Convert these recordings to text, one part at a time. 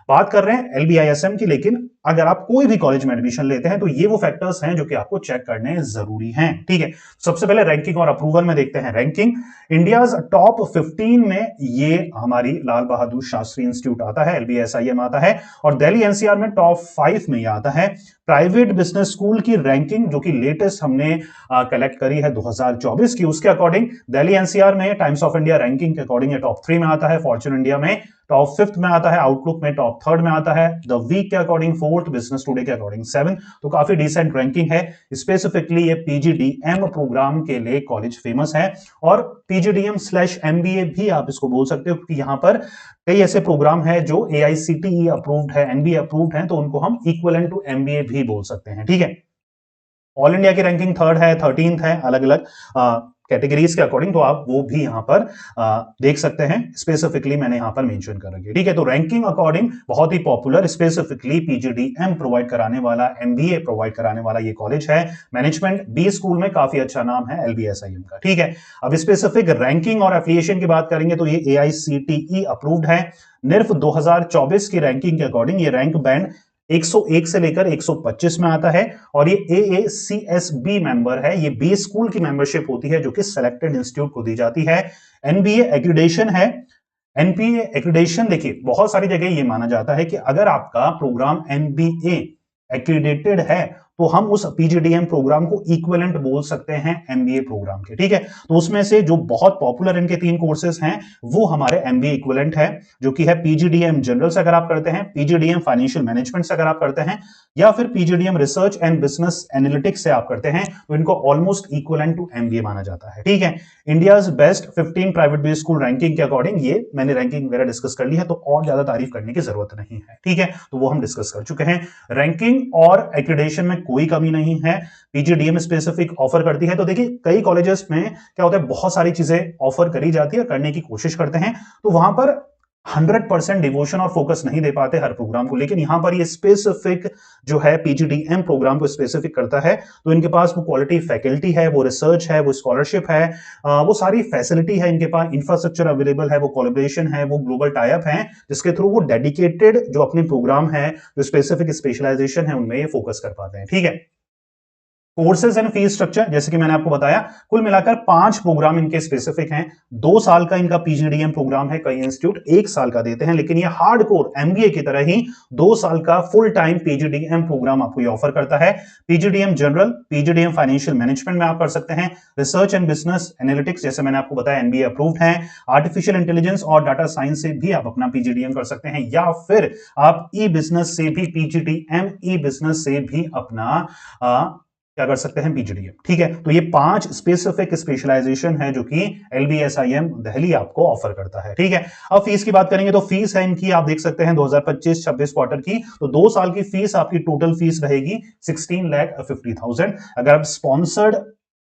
बात कर रहे हैं एलबीआईएसएम की, लेकिन अगर आप कोई भी कॉलेज में एडमिशन लेते हैं तो ये वो फैक्टर्स हैं जो कि आपको चेक करने जरूरी हैं। ठीक है, सबसे पहले रैंकिंग और अप्रूवल में देखते हैं। रैंकिंग इंडियाज टॉप 15 में ये हमारी लाल बहादुर शास्त्री इंस्टीट्यूट आता है, एलबीएसआईएम आता है, और दिल्ली एनसीआर में टॉप 5 में ये आता है। प्राइवेट बिजनेस स्कूल की रैंकिंग जो कि लेटेस्ट हमने कलेक्ट करी है 2024 की, उसके अकॉर्डिंग दिल्ली एनसीआर में टाइम्स ऑफ इंडिया रैंकिंग के अकॉर्डिंग टॉप 3 में आता है, फॉर्च्यून इंडिया में टॉप 5th में आता है, आउटलुक में टॉप 3rd में आता है, द वीक के अकॉर्डिंग 4th, बिजनेस टुडे के अकॉर्डिंग 7th। तो काफी डिसेंट रैंकिंग है। स्पेसिफिकली ये पीजीडीएम प्रोग्राम के लिए कॉलेज फेमस है, और पीजीडीएम/एमबीए भी आप इसको बोल सकते हो, क्योंकि यहां पर कई ऐसे प्रोग्राम है जो एआईसीटीई अप्रूव्ड है, एनबीए अप्रूव्ड है, तो उनको हम इक्विवेलेंट टू एमबीए भी बोल सकते हैं। ठीक है, ऑल इंडिया की रैंकिंग 3rd है, 13th है, अलग अलग कैटेगरीज के अकॉर्डिंग, तो आप वो भी यहां पर देख सकते हैं। स्पेसिफिकली मैंने यहां पर मेंशन कर रखी है। ठीक है, तो रैंकिंग अकॉर्डिंग बहुत ही पॉपुलर, स्पेसिफिकली पीजीडीएम प्रोवाइड कराने वाला, एमबीए प्रोवाइड कराने वाला ये कॉलेज है। मैनेजमेंट बी स्कूल में काफी अच्छा नाम है एलबीएसआईएम का। ठीक है, अब स्पेसिफिक रैंकिंग और एफिलिएशन की बात करेंगे तो ये एआईसीटीई अप्रूव्ड है। निर्फ 2024 की रैंकिंग के अकॉर्डिंग ये रैंक बैंड 101 से लेकर 125 में आता है, और ये एएसीएसबी मेंबर है। ये बी स्कूल की मेंबरशिप होती है जो कि सिलेक्टेड इंस्टीट्यूट को दी जाती है। एनबीए एक्रीडेशन है। एनबीए एक्रीडेशन देखिए, बहुत सारी जगह ये माना जाता है कि अगर आपका प्रोग्राम एनबीए एक्रीडेटेड है तो हम उस पीजीडीएम प्रोग्राम को इक्विवेलेंट बोल सकते हैं एमबीए प्रोग्राम के। ठीक है, तो उसमें से जो बहुत पॉपुलर इनके 3 कोर्सेज हैं वो हमारे एमबीए इक्विवेलेंट है, जो कि है पीजीडीएम जनरल से अगर आप करते हैं, पीजीडीएम फाइनेंशियल मैनेजमेंट से अगर आप करते हैं, या फिर PGDM research and business analytics से आप करते हैं, तो इनको ऑलमोस्ट इक्विवेलेंट टू एमबीए माना जाता है। ठीक है, India's best 15 private based school ranking के अकॉर्डिंग ये मैंने रैंकिंग वगैरह डिस्कस कर ली है, तो और ज्यादा तारीफ करने की जरूरत नहीं है। ठीक है, तो वो हम डिस्कस कर चुके हैं। रैंकिंग और एक्रीडेशन में कोई कमी नहीं है, पीजीडीएम स्पेसिफिक ऑफर करती है। तो देखिए, कई कॉलेजेस में क्या होता है, बहुत सारी चीजें ऑफर करी जाती है, करने की कोशिश करते हैं, तो वहां पर 100% डिवोशन और फोकस नहीं दे पाते हर प्रोग्राम को, लेकिन यहां पर ये स्पेसिफिक जो है पीजीडीएम प्रोग्राम को स्पेसिफिक करता है, तो इनके पास वो क्वालिटी फैकल्टी है, वो रिसर्च है, वो स्कॉलरशिप है, वो सारी फैसिलिटी है, इनके पास इंफ्रास्ट्रक्चर अवेलेबल है, वो कोलैबोरेशन है, वो ग्लोबल टाई अप है, जिसके थ्रू वो डेडिकेटेड जो अपने प्रोग्राम है, जो स्पेसिफिक स्पेशलाइजेशन है, उनमें ये फोकस कर पाते हैं। ठीक है, कोर्सेज एंड फीस स्ट्रक्चर जैसे कि मैंने आपको बताया, कुल मिलाकर 5 प्रोग्राम इनके स्पेसिफिक हैं। 2 साल का इनका पीजीडीएम प्रोग्राम है, कई इंस्टीट्यूट 1 साल का देते हैं, लेकिन ये हार्डकोर एमबीए की तरह ही 2 साल का फुल टाइम पीजीडीएम प्रोग्राम आपको ये ऑफर करता है। PGDM general, PGDM financial management में आप कर सकते हैं, रिसर्च एंड बिजनेस एनालिटिक्स जैसे मैंने आपको बताया एनबीए अप्रूव्ड है, आर्टिफिशियल इंटेलिजेंस और डाटा साइंस से भी आप अपना पीजीडीएम कर सकते हैं, या फिर आप ई बिजनेस से भी पीजीडीएम ई बिजनेस से भी अपना क्या कर सकते हैं, पीजीडीएम। ठीक है, तो ये 5 स्पेसिफिक स्पेशलाइजेशन है जो कि एलबीएसआईएम दिल्ली आपको ऑफर करता है। ठीक है, अब फीस की बात करेंगे तो फीस है इनकी, आप देख सकते हैं 2025-26 क्वार्टर की, तो 2 साल की फीस आपकी टोटल फीस रहेगी 16,50,000। अगर आप स्पॉन्सर्ड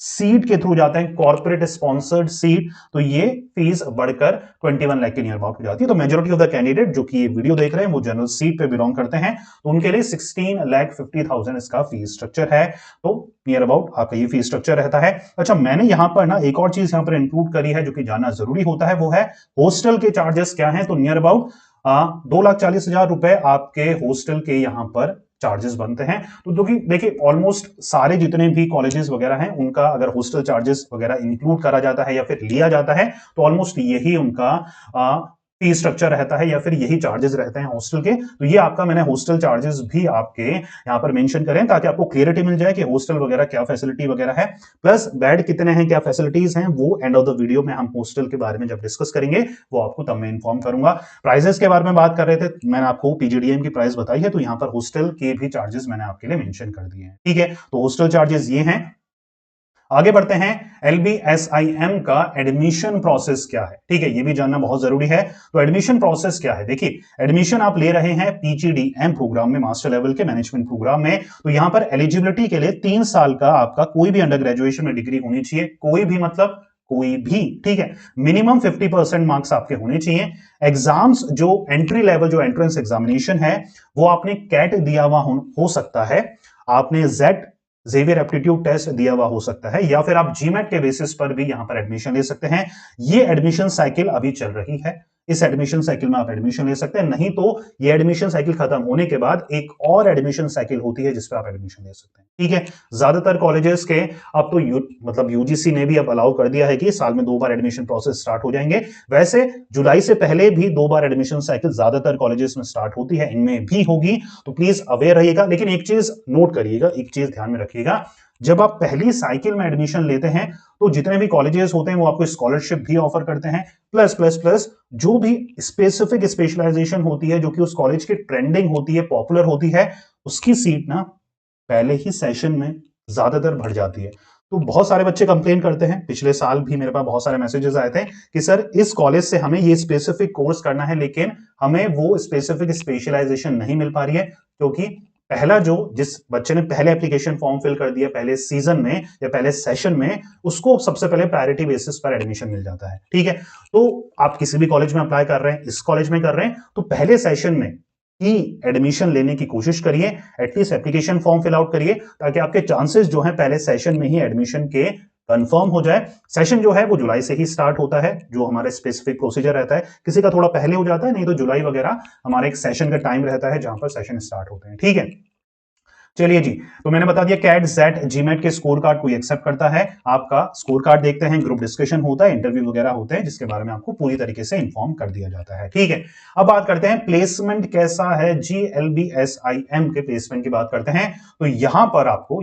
सीट के थ्रू जाते हैं, कॉर्पोरेट स्पॉन्सर्ड सीट, तो ये फीस बढ़कर 21 लाख के नियर अबाउट हो जाती है। तो मेजॉरिटी ऑफ द कैंडिडेट जो कि ये वीडियो देख रहे हैं वो जनरल सीट पे बिलोंग करते हैं, तो उनके लिए 16,50,000 इसका फीस स्ट्रक्चर है। तो नियर अबाउट आपका ये फीस स्ट्रक्चर रहता है। अच्छा, मैंने यहां पर ना एक और चीज यहां पर इंक्लूड करी है जो कि जानना जरूरी होता है, वो है हॉस्टल के चार्जेस क्या है। तो नियर अबाउट 2,40,000 रुपए आपके हॉस्टल के यहां पर चार्जेस बनते हैं। तो देखिए ऑलमोस्ट सारे जितने भी कॉलेजेस वगैरह हैं उनका अगर हॉस्टल चार्जेस वगैरह इंक्लूड करा जाता है या फिर लिया जाता है, तो ऑलमोस्ट यही उनका फी स्ट्रक्चर रहता है, या फिर यही चार्जेस रहते हैं हॉस्टल के। तो ये आपका मैंने हॉस्टल चार्जेस भी आपके यहां पर मेंशन करें ताकि आपको क्लियरिटी मिल जाए कि हॉस्टल वगैरह क्या फैसिलिटी वगैरह है, प्लस बेड कितने हैं, क्या फैसिलिटीज हैं, वो एंड ऑफ द वीडियो में हम हॉस्टल के बारे में जब डिस्कस करेंगे वो आपको तब मैं इन्फॉर्म करूंगा। प्राइजेस के बारे में बात कर रहे थे, मैंने आपको पीजीडीएम की प्राइस बताई है, तो यहां पर हॉस्टल के भी चार्जेस मैंने आपके लिए मेंशन कर दिए हैं। ठीक है, तो हॉस्टल चार्जेस ये हैं। आगे बढ़ते हैं, एलबीएसआईएम का एडमिशन प्रोसेस क्या है। ठीक है, ये भी जानना बहुत जरूरी है। तो एडमिशन प्रोसेस क्या है, देखिए एडमिशन आप ले रहे हैं पीजीडीएम प्रोग्राम में, मास्टर लेवल के मैनेजमेंट प्रोग्राम में, तो यहां पर एलिजिबिलिटी के लिए 3 साल का आपका कोई भी अंडर ग्रेजुएशन में डिग्री होनी चाहिए, कोई भी मतलब कोई भी। ठीक है, मिनिमम 50% मार्क्स आपके होने चाहिए। एग्जाम्स जो एंट्री लेवल जो एंट्रेंस एग्जामिनेशन है वो आपने कैट दिया हुआ हो सकता है, आपने जेट जेवियर एप्टीट्यूड टेस्ट दिया हुआ हो सकता है, या फिर आप जीमेट के बेसिस पर भी यहां पर एडमिशन ले सकते हैं। ये एडमिशन साइकिल अभी चल रही है, इस एडमिशन साइकिल में आप एडमिशन ले सकते हैं, नहीं तो ये एडमिशन साइकिल खत्म होने के बाद एक और एडमिशन साइकिल होती है जिसपे आप एडमिशन ले सकते हैं। ठीक है, ज्यादातर कॉलेजेस के अब तो मतलब यूजीसी ने भी अब अलाउ कर दिया है कि साल में 2 बार एडमिशन प्रोसेस स्टार्ट हो जाएंगे। वैसे जुलाई से पहले भी 2 बार एडमिशन साइकिल ज्यादातर कॉलेजेस में स्टार्ट होती है, इनमें भी होगी, तो प्लीज अवेयर रहिएगा। लेकिन एक चीज नोट करिएगा, एक चीज ध्यान में रखिएगा, जब आप पहली साइकिल में एडमिशन लेते हैं तो जितने भी कॉलेजेस होते हैं वो आपको स्कॉलरशिप भी ऑफर करते हैं, प्लस प्लस प्लस जो भी स्पेसिफिक स्पेशलाइजेशन होती है जो कि उस कॉलेज की ट्रेंडिंग होती है, पॉपुलर होती है, उसकी सीट ना पहले ही सेशन में ज्यादातर भर जाती है। तो बहुत सारे बच्चे कंप्लेन करते हैं, पिछले साल भी मेरे पास बहुत सारे मैसेजेस आए थे कि सर इस कॉलेज से हमें ये स्पेसिफिक कोर्स करना है लेकिन हमें वो स्पेसिफिक स्पेशलाइजेशन नहीं मिल पा रही है, क्योंकि पहला जो जिस बच्चे ने पहले एप्लीकेशन फॉर्म फिल कर दिया पहले सीजन में या पहले सेशन में, उसको सबसे पहले प्रायोरिटी बेसिस पर एडमिशन मिल जाता है। ठीक है, तो आप किसी भी कॉलेज में अप्लाई कर रहे हैं, इस कॉलेज में कर रहे हैं, तो पहले सेशन में ही एडमिशन लेने की कोशिश करिए, at least application form fill out करिए, ताकि आपके चांसेस जो है पहले सेशन में ही एडमिशन के कंफर्म हो जाए। सेशन जो है वो जुलाई से ही स्टार्ट होता है, जो हमारे स्पेसिफिक प्रोसीजर रहता है, किसी का थोड़ा पहले हो जाता है, नहीं तो जुलाई वगैरह हमारा एक सेशन का टाइम रहता है जहां पर सेशन स्टार्ट होते हैं। ठीक है, चलिए जी, तो मैंने बता दिया कैट जेट जीमेट के स्कोर कार्ड कोई एक्सेप्ट करता है, आपका स्कोर कार्ड देखते हैं, ग्रुप डिस्कशन होता है, इंटरव्यू वगैरह होते हैं, जिसके बारे में आपको पूरी तरीके से इंफॉर्म कर दिया जाता है। ठीक है, अब बात करते हैं प्लेसमेंट कैसा है, GLBSIM के प्लेसमेंट की बात करते हैं। तो यहां पर आपको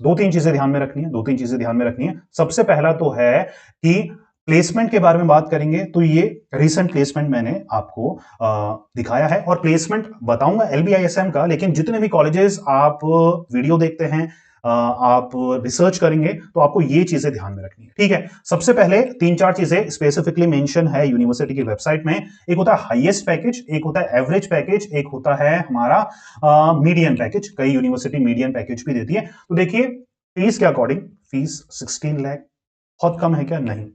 2-3 चीजें ध्यान में रखनी है, 2-3 चीजें ध्यान में रखनी है। सबसे पहला तो है कि प्लेसमेंट के बारे में बात करेंगे तो ये रिसेंट प्लेसमेंट मैंने आपको दिखाया है और प्लेसमेंट बताऊंगा LBISM का, लेकिन जितने भी कॉलेजेस आप वीडियो देखते हैं, आप रिसर्च करेंगे तो आपको ये चीजें ध्यान में रखनी है। ठीक है, सबसे पहले 3-4 चीजें स्पेसिफिकली मेंशन है यूनिवर्सिटी की वेबसाइट में। एक होता है हाईएस्ट पैकेज, एक होता है एवरेज पैकेज, एक होता है हमारा मीडियन पैकेज। कई यूनिवर्सिटी मीडियन पैकेज भी देती है। तो देखिए, फीस के अकॉर्डिंग फीस 16 लाख बहुत कम है क्या? नहीं,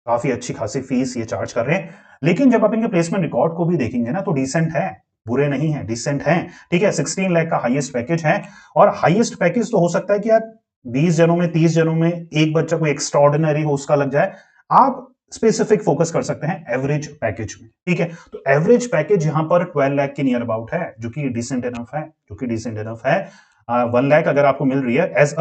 काफी अच्छी खासी फीस ये चार्ज कर रहे हैं। लेकिन जब आप इनके प्लेसमेंट रिकॉर्ड को भी देखेंगे ना तो डिसेंट है, बुरे नहीं है, डिसेंट है। ठीक है, 16 लाख का हाईएस्ट पैकेज है। और हाईएस्ट पैकेज तो हो सकता है कि यार 20 जनों में 30 जनों में एक बच्चा कोई एक्स्ट्रॉर्डिनरी हो उसका लग जाए, आप स्पेसिफिक फोकस कर सकते हैं एवरेज पैकेज में। ठीक है, तो एवरेज पैकेज यहां पर 12 लाख के नियर अबाउट है, जो कि डिसेंट इनफ है, 1 लाख अगर आपको मिल रही है एज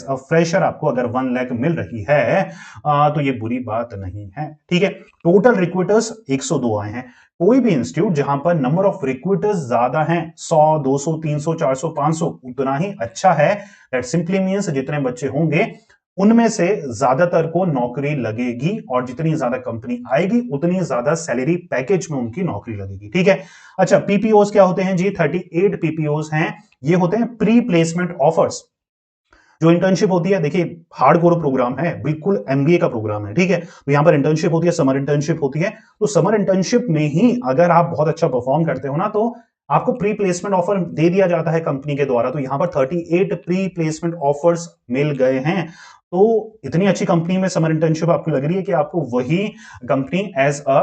अ फ्रेशर आपको अगर 1 लाख मिल रही है, तो ये बुरी बात नहीं है। ठीक है, टोटल रिक्रूटर्स 102 आए हैं। कोई भी इंस्टीट्यूट जहां पर नंबर ऑफ रिक्रूटर्स ज्यादा हैं, 100, 200, 300, 400, 500, उतना ही अच्छा है। दैट सिंपली मींस जितने बच्चे होंगे उनमें से ज्यादातर को नौकरी लगेगी, और जितनी ज्यादा कंपनी आएगी उतनी ज्यादा सैलरी पैकेज में उनकी नौकरी लगेगी। ठीक है, अच्छा, पीपीओस क्या होते हैं जी? 38 पीपीओस हैं। ये होते हैं प्री प्लेसमेंट ऑफर्स। जो इंटर्नशिप होती है, देखिए हार्डकोर प्रोग्राम है, बिल्कुल एमबीए का प्रोग्राम है। ठीक है, तो यहां पर इंटर्नशिप होती है, समर इंटर्नशिप होती है। तो समर इंटर्नशिप में ही अगर आप बहुत अच्छा परफॉर्म करते हो ना तो आपको प्री प्लेसमेंट ऑफर दे दिया जाता है कंपनी के द्वारा। तो यहां पर 38 प्री प्लेसमेंट ऑफर्स मिल गए हैं। तो इतनी अच्छी कंपनी में समर इंटर्नशिप आपको लग रही है कि आपको वही कंपनी एज अ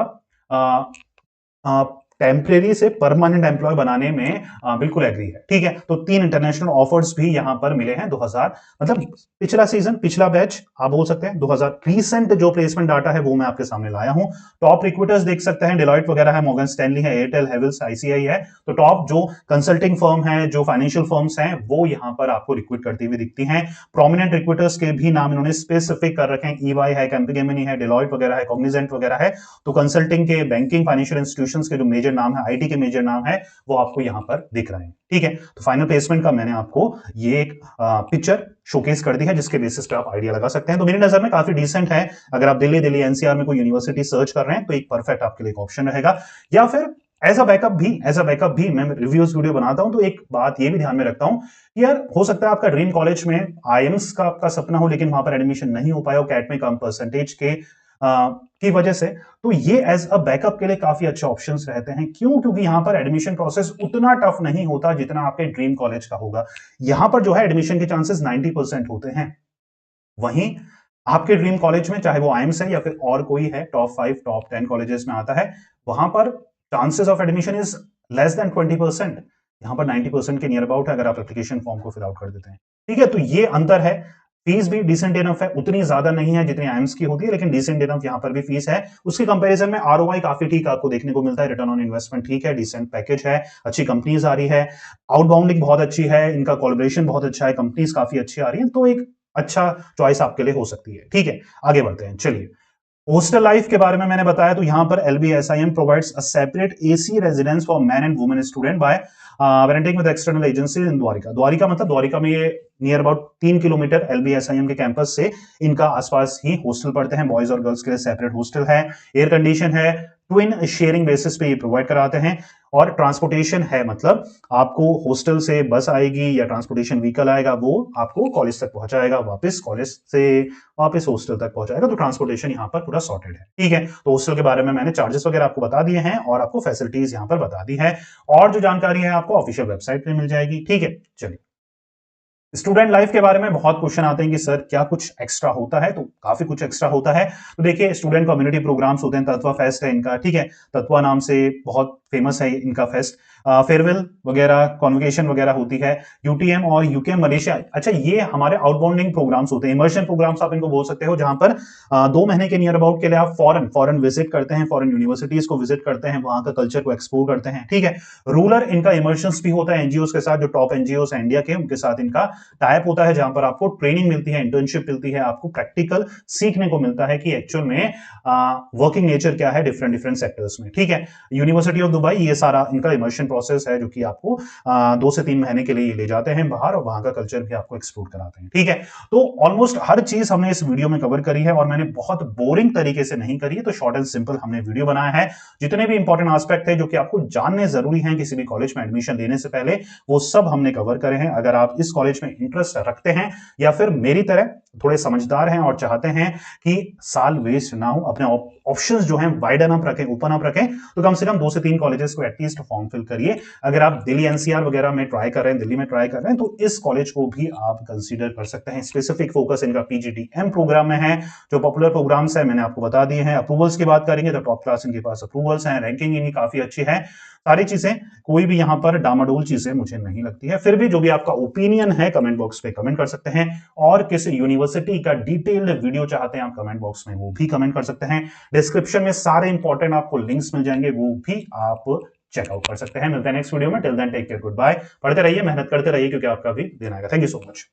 टेम्परेरी से परमानेंट एम्प्लॉय बनाने में बिल्कुल एग्री है। ठीक है, तो 3 इंटरनेशनल ऑफर्स भी यहां पर मिले हैं। 2000 मतलब पिछला सीजन, पिछला बैच आप बोल सकते हैं, 2000 रीसेंट जो प्लेसमेंट डाटा है वो मैं आपके सामने लाया हूं। टॉप रिक्रूटर्स देख सकते हैं, डिलॉयट वगैरह है, मॉर्गन स्टैनली है, एयरटेल, हेवल्स, आईसीआई है। तो टॉप जो कंसल्टिंग फर्म है, जो फाइनेंशियल फर्म्स हैं, वो यहां पर आपको रिक्रूट करती हुई दिखती हैं। प्रोमिनेंट रिक्रूटर्स के भी नाम इन्होंने स्पेसिफिक कर रखे हैं, ईवाई है, कैम्पिगेमिनी है, डिलॉयट वगैरह है, कॉग्निजेंट वगैरह है। तो कंसल्टिंग के, बैंकिंग, फाइनेंशियल इंस्टीट्यूशंस के जो मेजर नाम है, आईटी के मेजर नाम है, वो आपको यहां पर दिख रहे हैं। ठीक है, तो फाइनल प्लेसमेंट का मैंने आपको ये एक पिक्चर शोकेस कर दी है, जिसके बेसिस पे आप आइडिया लगा सकते हैं। तो मेरी नजर में काफी डिसेंट है। अगर आप दिल्ली एनसीआर में कोई यूनिवर्सिटी सर्च कर रहे हैं तो एक परफेक्ट आपके लिए एक ऑप्शन रहेगा। या फिर एज अ बैकअप भी मैं रिव्यूज वीडियो बनाता हूं, तो एक बात ये भी ध्यान में रखता हूं कि यार हो सकता है आपका ड्रीम कॉलेज में आईएम्स का आपका सपना हो, लेकिन वहां पर एडमिशन नहीं हो पाया हो कैट में कम परसेंटेज के की वजह से। तो ये एज अ बैकअप के लिए काफी अच्छे ऑप्शंस रहते हैं। क्यों? क्योंकि यहां पर एडमिशन प्रोसेस उतना टफ नहीं होता जितना आपके ड्रीम कॉलेज का होगा। यहां पर जो है एडमिशन के चांसेस 90% होते हैं। वहीं आपके ड्रीम कॉलेज में, चाहे वो आईएम्स है या फिर और कोई है, टॉप 5 टॉप 10 कॉलेजेस में आता है, वहां पर chances of admission is less than 20%। यहां पर 90% के नियर अबाउट है अगर आप एप्लीकेशन फॉर्म को फिल आउट कर देते हैं। ठीक है, तो ये अंतर है। फीस भी डिसेंट इनफ है, उतनी ज्यादा नहीं है जितनी आईएम्स की होती है, लेकिन डिसेंट इनफ यहां पर भी फीस है। उसके कंपैरिजन में आरओआई काफी ठीक आपको देखने को मिलता है, रिटर्न ऑन इन्वेस्टमेंट ठीक है, डिसेंट पैकेज है, अच्छी कंपनीज आ रही है, आउटबाउंडिंग बहुत अच्छी है, इनका कोलैबोरेशन बहुत अच्छा है, कंपनीज काफी अच्छी आ रही है, तो एक अच्छा चॉइस आपके लिए हो सकती है। ठीक है, आगे बढ़ते हैं। चलिए, हॉस्टल लाइफ के बारे में मैंने बताया, तो यहां पर LBSIM provides a separate AC residence for man and women student by renting with external agency in Dwarka. Dwarka मतलब द्वारिका में ये नियर अबाउट 3 किलोमीटर LBSIM के कैंपस से इनका आसपास ही हॉस्टल पड़ते हैं, बॉयज और गर्ल्स के लिए सेपरेट हॉस्टल है, एयर कंडीशन है, ट्विन शेयरिंग बेसिस पे ये प्रोवाइड कराते हैं, और ट्रांसपोर्टेशन है, मतलब आपको हॉस्टल से बस आएगी या ट्रांसपोर्टेशन व्हीकल आएगा, वो आपको कॉलेज तक पहुंचाएगा, वापस कॉलेज से वापस हॉस्टल तक पहुंचाएगा, तो ट्रांसपोर्टेशन यहां पर पूरा सॉर्टेड है। ठीक है, तो हॉस्टल के बारे में मैंने चार्जेस वगैरह आपको बता दिए हैं और आपको फैसिलिटीज यहां पर बता दी है, और जो जानकारी है आपको ऑफिशियल वेबसाइट पे मिल जाएगी। ठीक है, चलिए, स्टूडेंट लाइफ के बारे में बहुत क्वेश्चन आते हैं कि सर क्या कुछ एक्स्ट्रा होता है, तो काफी कुछ एक्स्ट्रा होता है। तो देखिए, स्टूडेंट कम्युनिटी प्रोग्राम्स होते हैं, तत्वा फेस्ट है इनका, ठीक है, तत्वा नाम से बहुत फेमस है इनका फेस्ट, फेयरवेल वगैरह, कॉन्वोकेशन वगैरह होती है, यूटीएम और यूकेएम मलेशिया। अच्छा, ये हमारे आउटबाउंडिंग प्रोग्राम्स होते हैं, इमर्शन प्रोग्राम्स आप इनको बोल सकते हो, जहां पर 2 महीने के नियर अबाउट के लिए आप फॉरेन विजिट करते हैं, फॉरेन यूनिवर्सिटीज को विजिट करते हैं, वहां का कल्चर को एक्सप्लोर करते हैं। ठीक है, रूरल इनका इमर्शंस भी होता है एनजीओ के साथ, जो टॉप एनजीओ है इंडिया के, उनके साथ इनका टाइप होता है, जहां पर आपको ट्रेनिंग मिलती है, इंटर्नशिप मिलती है, आपको प्रैक्टिकल सीखने को मिलता है कि एक्चुअल में वर्किंग नेचर क्या है डिफरेंट डिफरेंट सेक्टर्स में। ठीक है, यूनिवर्सिटी ऑफ दुबई, ये सारा इनका इमर्शन प्रोसेस है, जो कि आपको 2 से 3 महीने के लिए ले जाते हैं बाहर, और वहां का कल्चर भी आपको एक्सप्लोर कराते हैं। ठीक है, तो ऑलमोस्ट हर चीज हमने इस वीडियो में कवर करी है, और मैंने बहुत बोरिंग तरीके से नहीं करी है, तो शॉर्ट एंड सिंपल हमने वीडियो बनाया है। जितने भी इंपॉर्टेंट एस्पेक्ट है जो कि आपको जानने जरूरी है किसी भी कॉलेज में एडमिशन लेने से पहले, वो सब हमने कवर करे हैं। अगर आप इस कॉलेज में इंटरेस्ट रखते हैं, या फिर मेरी तरह थोड़े समझदार हैं और चाहते हैं कि साल वेस्ट ना हो, अपने ऑप्शंस जो हैं वाइडन अप रखें, ओपन अप रखें, तो कम से कम 2 से 3 कॉलेजेस को एटलीस्ट फॉर्म फिल करिए। अगर आप दिल्ली एनसीआर वगैरह में ट्राई कर रहे हैं, दिल्ली में ट्राई कर रहे हैं, तो इस कॉलेज को भी आप कंसीडर कर सकते हैं। स्पेसिफिक फोकस इनका पीजीटीएम प्रोग्राम में है, जो पॉपुलर प्रोग्राम्स है मैंने आपको बता दिए हैं। अप्रूवल्स की बात करेंगे तो टॉप क्लास इनके पास अप्रूवल्स हैं, रैंकिंग इनकी काफी अच्छी है, सारी चीजें, कोई भी यहां पर डामाडोल चीजें मुझे नहीं लगती है। फिर भी जो भी आपका ओपिनियन है कमेंट बॉक्स पे कमेंट कर सकते हैं, और किस यूनिवर्सिटी का डिटेल्ड वीडियो चाहते हैं आप कमेंट बॉक्स में, वो भी कमेंट कर सकते हैं। डिस्क्रिप्शन में सारे इंपॉर्टेंट आपको लिंक्स मिल जाएंगे, वो भी आप चेकआउट कर सकते हैं। मिलते हैं नेक्स्ट वीडियो में, till then take care, good bye. पढ़ते रहिए, मेहनत करते रहिए, क्योंकि आपका भी दिन आएगा। Thank you so much.